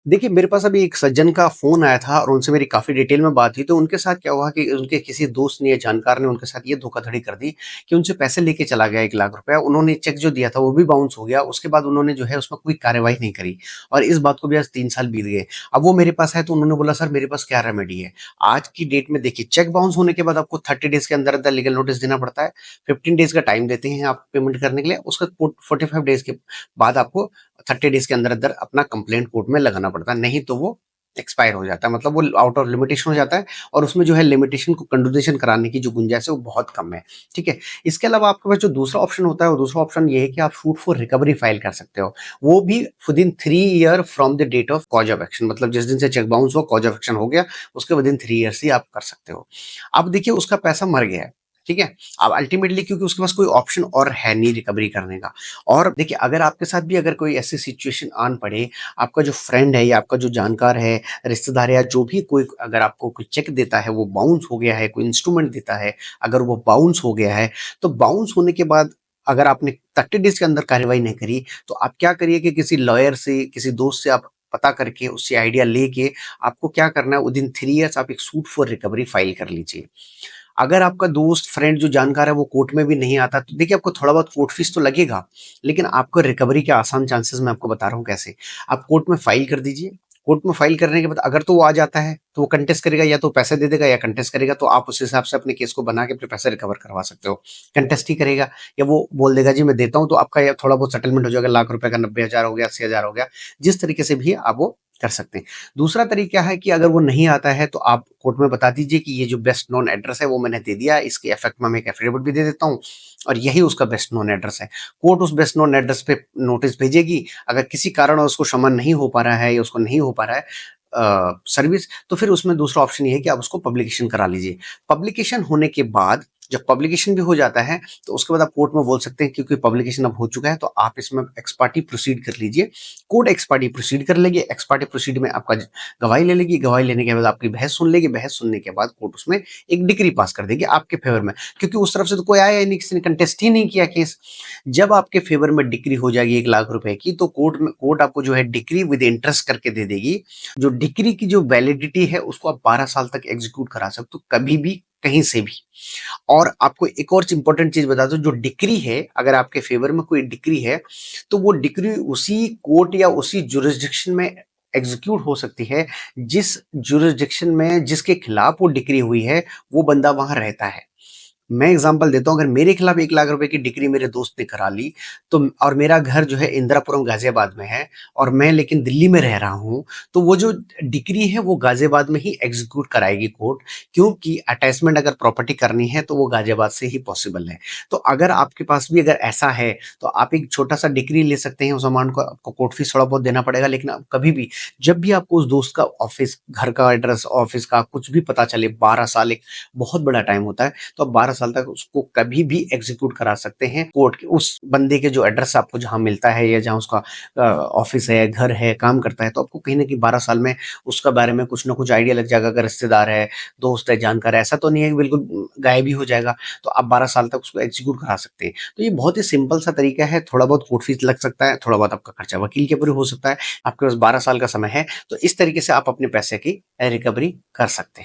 देखिए, मेरे पास अभी एक सज्जन का फ़ोन आया था और उनसे मेरी काफ़ी डिटेल में बात हुई, तो उनके साथ क्या हुआ कि उनके किसी दोस्त ने या जानकार ने उनके साथ ये धोखाधड़ी कर दी कि उनसे पैसे लेके चला गया 1 लाख रुपए। उन्होंने चेक जो दिया था, वो भी बाउंस हो गया। उसके बाद उन्होंने जो है उसमें कोई कार्रवाई नहीं करी और इस बात को भी आज 3 साल बीत गए। अब वो मेरे पास आए तो उन्होंने बोला, "सर, मेरे पास क्या रेमेडी है?" आज की डेट में देखिए, चेक बाउंस होने के बाद आपको 30 डेज़ के अंदर-अंदर लीगल नोटिस देना पड़ता है। 15 डेज़ का टाइम देते हैं आप पेमेंट करने के लिए। उसके 45 डेज़ के बाद आपको 30 डेज़ के अंदर-अंदर अपना कंप्लेंट कोर्ट में लगाना पड़ता है, नहीं तो वो एक्सपायर हो जाता है, मतलब वो आउट ऑफ लिमिटेशन हो जाता है और उसमें जो है लिमिटेशन को कंडोनेशन कराने की जो गुंजाइश है वो बहुत कम है, ठीक है? इसके अलावा आपके पास जो दूसरा ऑप्शन होता है, वो दूसरा ऑप्शन ये है कि आप सूट फॉर रिकवरी फाइल कर सकते हो। वो भी within 3 year from the date of cause of action, मतलब जिस दिन से चेक बाउंस हुआ, कॉज ऑफ एक्शन हो गया, उसके विदिन 3 ईयर्स ही आप कर सकते हो। अब देखिए उसका पैसा मर गया है, ठीक है? अब अल्टीमेटली क्योंकि उसके पास कोई ऑप्शन और है नहीं रिकवरी करने का। और देखिए अगर आपके साथ भी अगर कोई ऐसी सिचुएशन आन पड़े, आपका जो फ्रेंड है या आपका जो जानकार है, रिश्तेदार है या जो भी कोई अगर आपको कोई चेक देता है, वो बाउंस हो गया है, कोई इंस्ट्रूमेंट देता है, अगर वो बाउंस हो गया है, तो बाउंस होने के बाद अगर आपने 30 डेज़ के अंदर कार्रवाई नहीं करी, तो आप क्या करिए कि किसी लॉयर से, किसी दोस्त से आप पता करके, उससे आइडिया लेके आपको क्या करना है, विदिन 3 ईयर्स आप एक सूट फॉर रिकवरी फाइल कर लीजिए। अगर आपका दोस्त, फ्रेंड जो जानकार है वो कोर्ट में भी नहीं आता, तो देखिए आपको थोड़ा बहुत कोर्ट फीस तो लगेगा, लेकिन आपको रिकवरी के आसान चांसेस मैं आपको बता रहा हूँ कैसे। आप कोर्ट में फाइल कर दीजिए, कोर्ट में फाइल करने के बाद अगर तो वो आ जाता है, तो वो कंटेस्ट करेगा, या तो पैसे दे देगा या कंटेस्ट करेगा, तो आप उस हिसाब से अपने केस को बना के अपने पैसे रिकवर करवा सकते हो। कंटेस्ट ही करेगा या वो बोल देगा जी मैं देता हूँ, तो आपका ये थोड़ा बहुत सेटलमेंट हो जाएगा, लाख रुपए का 90,000 हो गया, 80,000 हो गया, जिस तरीके से भी आप वो कर सकते हैं। दूसरा तरीका है कि अगर वो नहीं आता है तो आप कोर्ट में बता दीजिए कि ये जो बेस्ट नोन एड्रेस है वो मैंने दे दिया है, इसके इफेक्ट में मैं एक एफिडेविट भी दे देता हूँ और यही उसका बेस्ट नोन एड्रेस है। कोर्ट उस बेस्ट नोन एड्रेस पे नोटिस भेजेगी। अगर किसी कारण उसको समन नहीं हो पा रहा है या उसको नहीं हो पा रहा है सर्विस, तो फिर उसमें दूसरा ऑप्शन ये है कि आप उसको पब्लिकेशन करा लीजिए। पब्लिकेशन होने के बाद जब पब्लिकेशन भी हो जाता है, तो उसके बाद आप कोर्ट में बोल सकते हैं क्योंकि पब्लिकेशन अब हो चुका है, तो आप इसमें एक्स पार्टी प्रोसीड कर लीजिए। कोर्ट एक्स पार्टी प्रोसीड कर लेगी, एक्स पार्टी प्रोसीड में आपका गवाही ले लेगी, गवाही लेने के बाद आपकी बहस सुन लेगी, बहस सुनने के बाद कोर्ट उसमें एक डिक्री पास कर देगी आपके फेवर में, क्योंकि उस तरफ से तो कोई आया ही नहीं, किसी ने कंटेस्ट ही नहीं किया केस। जब आपके फेवर में डिक्री हो जाएगी 1 लाख रुपए की, तो कोर्ट आपको जो है डिक्री विद इंटरेस्ट करके दे देगी। जो डिक्री की जो वैलिडिटी है उसको आप 12 साल तक एग्जीक्यूट करा सकते हो, कभी भी, कहीं से भी। और आपको एक और इंपॉर्टेंट चीज बता दूं, जो डिक्री है, अगर आपके फेवर में कोई डिक्री है, तो वो डिक्री उसी कोर्ट या उसी जुरिस्डिक्शन में एग्जीक्यूट हो सकती है जिस जुरिस्डिक्शन में जिसके खिलाफ वो डिक्री हुई है, वो बंदा वहां रहता है। मैं एग्जांपल देता हूँ, अगर मेरे खिलाफ 1 लाख रुपए की डिक्री मेरे दोस्त ने करा ली, तो और मेरा घर जो है इंदिरापुरम गाजियाबाद में है और मैं लेकिन दिल्ली में रह रहा हूँ, तो वो जो डिक्री है वो गाजियाबाद में ही एग्जीक्यूट कराएगी कोर्ट, क्योंकि अटैचमेंट अगर प्रॉपर्टी करनी है तो वो गाजियाबाद से ही पॉसिबल है। तो अगर आपके पास भी अगर ऐसा है, तो आप एक छोटा सा डिक्री ले सकते हैं, उस अमाउंट को आपको कोर्ट फीस थोड़ा बहुत देना पड़ेगा, लेकिन आप कभी भी, जब भी आपको उस दोस्त का ऑफिस, घर का एड्रेस, ऑफिस का कुछ भी पता चले, 12 साल एक बहुत बड़ा टाइम होता है, तो आप 12 साल तक उसको कभी भी एग्जीक्यूट करा सकते हैं कोर्ट के उस बंदे के जो एड्रेस आपको जहां मिलता है या जहां उसका ऑफिस है, घर है, काम करता है, तो आपको कहीं ना कहीं 12 साल में उसका बारे में कुछ ना कुछ आइडिया लग जाएगा। अगर रिश्तेदार है, दोस्त है, जानकार है, ऐसा तो नहीं है कि बिल्कुल गायब ही हो जाएगा, तो आप 12 साल तक उसको एग्जीक्यूट करा सकते हैं। तो ये बहुत ही सिंपल सा तरीका है, थोड़ा बहुत कोर्ट फीस लग सकता है, थोड़ा बहुत आपका खर्चा वकील के ऊपर हो सकता है, आपके पास 12 साल का समय है, तो इस तरीके से आप अपने पैसे की रिकवरी कर सकते हैं।